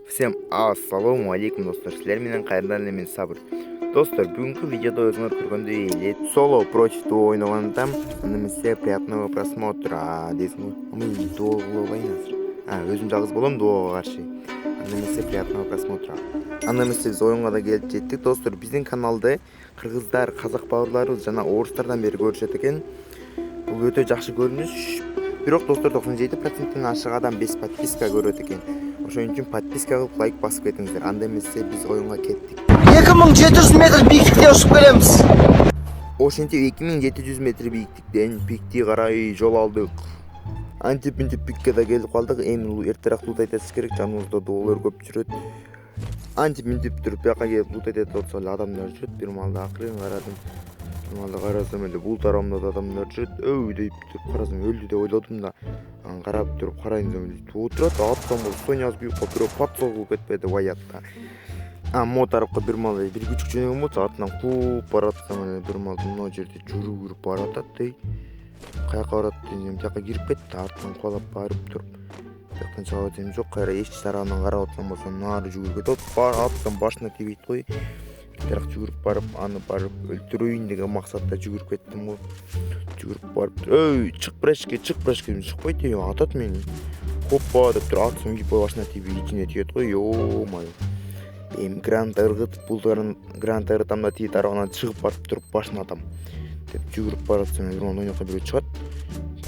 Всем ассаламу алейкум достар, силер менен кайрадан эле мен Сабыр. Достар, бүгүнкү видеодо өзүңөр көргөндөй эле соло против дуо ойногондом. Анда эмесе приятного просмотра дейсиңби? Мен дуо кылып алайын азыр. Өзүм жалгыз болом дуого каршы. Анда эмесе приятного просмотра. Анда эмесе биз оюнга да келип жеттик достор. Биздин каналды кыргыздар, казак бауырларыбыз жана орустардан бери көрүшөт экен. Бул өтө жакшы көрүнүш. Бирок достор 97%-тен ашык адам 5 подписка көрөт экен. Ошон үчүн подписка кылып лайк басып кетиңиздер. Анда эмесе биз оюнга кеттик. 2700 метр биіктікте ұшып келеміз. Ошентип 2700 метр бийиктиктен пикти карай жол алдык. Антип пикке да келип калдык. Эми эртерээк лут айтасыз керек, жаныбызда доолор көп жүрөт. Антип туруп бияка келип лут айтып атса эле адамдар жүрөт. Бир маалда акырын карадым. Бир маалда карасам эле бул тарамда да адамдар жүрөт. Деп туруп карасам өлдү деп ойлодум да. Карап туруп карайын десем отурат. Аттан болуп Соня азбыйып калып бирөө подсол кылып кетпеди ваятта. Мо тарапка бир маал бир күчүк жөнөгөн болчу, артынан кууп баратсам эле бир маал мына жерде жүрүп баратат. Каяка барат десем жака кирип кетти, артынан кубалап барып туруп жактан чыга берсем жок, кайра эшик тарабынан карап атсам болсо нары жүгүрүп кетип аттан башына тийбейт го. Бирок жүгүрүп барып аны барып өлтүрөйүн деген максатта жүгүрүп кеттим го. Жүгүрүп барып чык брачке десем чыкпайт, атат мени. Хоппа деп туруп атсам үйпө башына тийип ичине тиет го. Ё-мое. Грант ыргытып, булдарын грант ыргытам да тиги тарабынан чыгып барып туруп башына атам деп жүгүрүп баратсам бирман ойноко бирөө чыгат.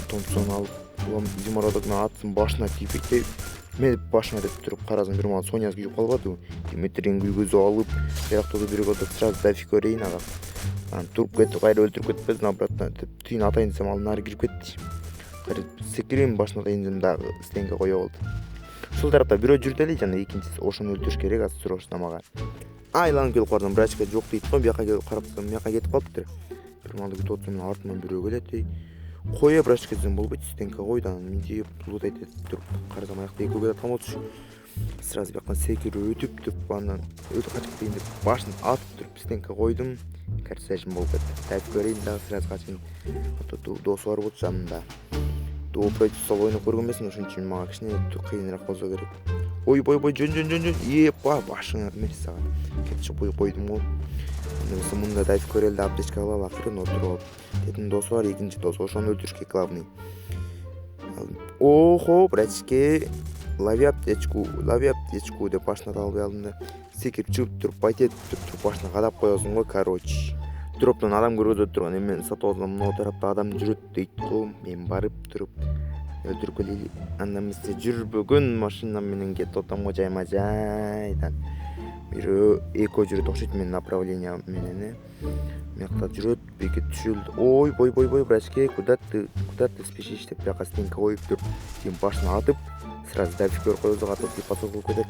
Томпсон алып улам измородокуна аттын башына тийбейт. Мен башына деп туруп карасам бирман Сонясы күйүп калбадыбы. Димитрийин күйгөзүп алып, бирактоодо бирөө да сразу дафик көрейин ага. Туруп кетип кайра өлтүрүп кетпесин обратно деп түйүн атайын десем ал нары кирип кетти. Кайра секирейин башына атайын десем дагы стенге кое болду. Ушул тарапта бирөө жүрдү эле, жана экинчиси ошону өлтүрүш керек азыр срочно мага. Айланып келип калдым, брачка жок дейт го, бияка келип карапсам бияка кетип калыптыр. Бир маалда күтүп атсам артыман бирөө келет. Кое брачка десем болбойт, стенка койду, анан минтип лут айтып туруп карасам аякта экөө келаткан болчу. Сразу бияктан секирип өтүп туруп анан качып кетейин деп башын атып туруп стенка койдум. Корсажым болуп кетти. Тайп көрейин дагы сразу качайын. Досу бар болчу жанымда. Дуо против соло ойноп көргөн эмесмин, ошон үчүн мага кичине кыйыныраак болсо керек. Ойбой жөн. Епа башыңа эмес сага. Кетчи койдум го. Эмесе мында дайып көрөлү да аптечка алалы акырын отуруп. Тетин досу бар, экинчи досу, ошону өлтүрүш керек главный. Охо, братчики, лови аптечку деп башына албай алдым да. Секирип чыгып туруп байтет туруп башына кадап коесуң го, короче. Дроптон адам көргөзүп турган эмен сатып алсам мына тарапта адам жүрөт дейт го. Мен барып туруп өлтүрүп келели. Анда эмесе жүрбөгөн машина менен кетип атам го жайма-жайдан. Бирөө эко жүрөт окшойт менин направление менен. Мыякта жүрөт, бекет түшүлдү. Ойбой, брачке, куда ты спешишь деп бияка стенка коюп туруп, тигин башына атып, сразу дафикер коюп атып подсол кылып кетет.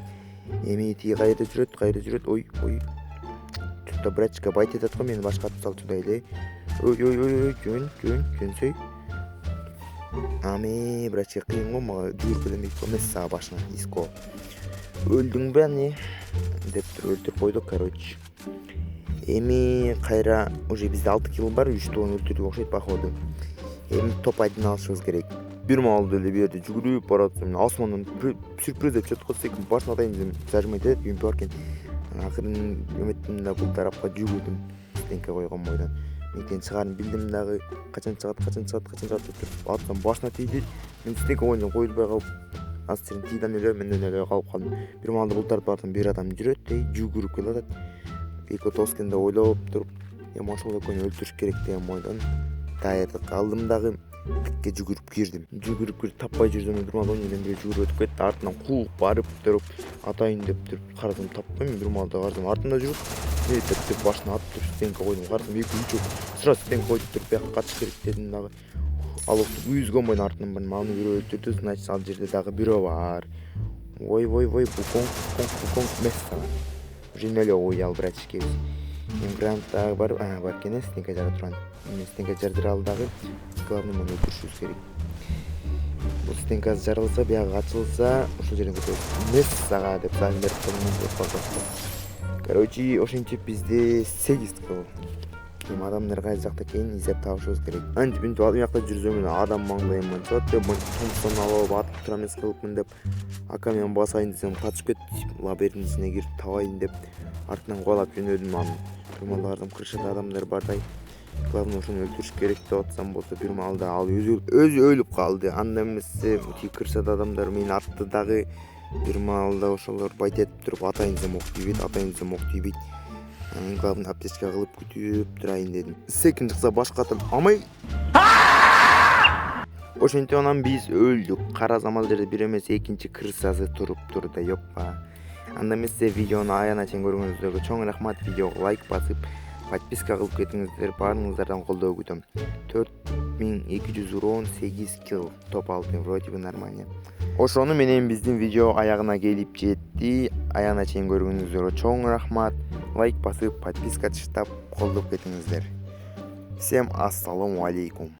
Эми тиги кайда жүрөт. Ой. Тут брачка байт этет го, мени башка атып салчу да эле. Ой, жөнсөй. Ами брачка кыйын го, мага жүгүрүп келемейт го, эмес сага башына иско. Өлдүңбү ани деп туруп өлтүрүп койдук, короче. Эми кайра уже бизде 6 килл бар, 3 тууну өлтүрдүк окшойт походу. Эми топ-1 алышыбыз керек. Бир маалда эле бу жерде жүгүрүп баратсам, асмандан сюрприз деп чөп калса экен, башына атайын десем зажимайт этет, үйүмпө бар экен. Акырын эметtim да бул тарапка жүгүрдүм. Стенка койгон бойдон. Мектен чыгарын билдим дагы, качан чыгат деп атсам башына тийди. Мен стенка койгондон коюлбай калып, азыр тийден эле менден эле калып калдым. Бир маалда бул тарапта бардым, бир адам жүрөт, жүгүрүп келатат. Эко тоскенде ойлоп туруп, ошол экөөнү өлтүрүш керек деген ойдон даярдык алдым дагы тикке жүгүрүп кирдим. Таппай жүрсөм бир маалда ойнойдон бирөө жүгүрүп өтүп кетти, артынан кууп барып туруп атайын деп туруп карасам таппайм, бир маалда карасам артында жүрүп, деп башына атып туруп стенка койдум. Карасам 2-3 сразу стенка коюп туруп бияка качыш керек дедим дагы. Ал октуп үйүзгөн бойдон артынан барып аны бирөө өлтүрдү, значит ал жерде дагы бирөө бар. Ой, букон эмес сага. Уже эле уял братчики. Мен грант дагы бар экен, стенка жара турган. Мен стенка жардыра ал дагы. Главный муну өлтүрүшүбүз керек. Бул стенка жарылса, бияга ачылса, ошол жерден кетет. Эмес сага деп зам берип коюм. Короче, ошентип бизде 8 килл. Эми адамдар кайсы жакта экенин издеп табышыбыз керек. Антип ал жакта жүрсөм эле адам маңдайыман чыгат деп Томпсон алып атып отура эмес кылыпмын деп ака мен басайын десем качып кетип лабердин ичине кирип табайын деп артынан кубалап жөнөдүм. Анан бир маалда бардым, кыршыда адамдар бардай. Главное ошону өлтүрүш керек деп атсам болсо бир маалда ал өзү өлүп калды. Анда эмесе тиги кыршыда адамдар мени атты дагы. Бир маалда ошолор байт этип туруп атайын десем ок тийбейт. Анан главный аптечка кылып күтүп турайын дедим. Секин чыкса башкатым амай. Ошентип анан биз өлдүк. Карасам ал жерде бир эмес экинчи кырсасы туруптур да ёппа. Анда эмесе видеону аягына чейин көргөнүңүздөргө чоң рахмат. Видеого лайк басып, подписка кылып кетиңиздер. Баарыңыздардан колдоо күтөм. 4218 килл топ алдым, вроде бы нормально. Ошону менен биздин видео аягына келип жетти. Аягына чейин көргөнүңүздөргө чоң рахмат. Лайк басып, подписка тыштап колдоп кетиңиздер. Всем ассаламу алейкум.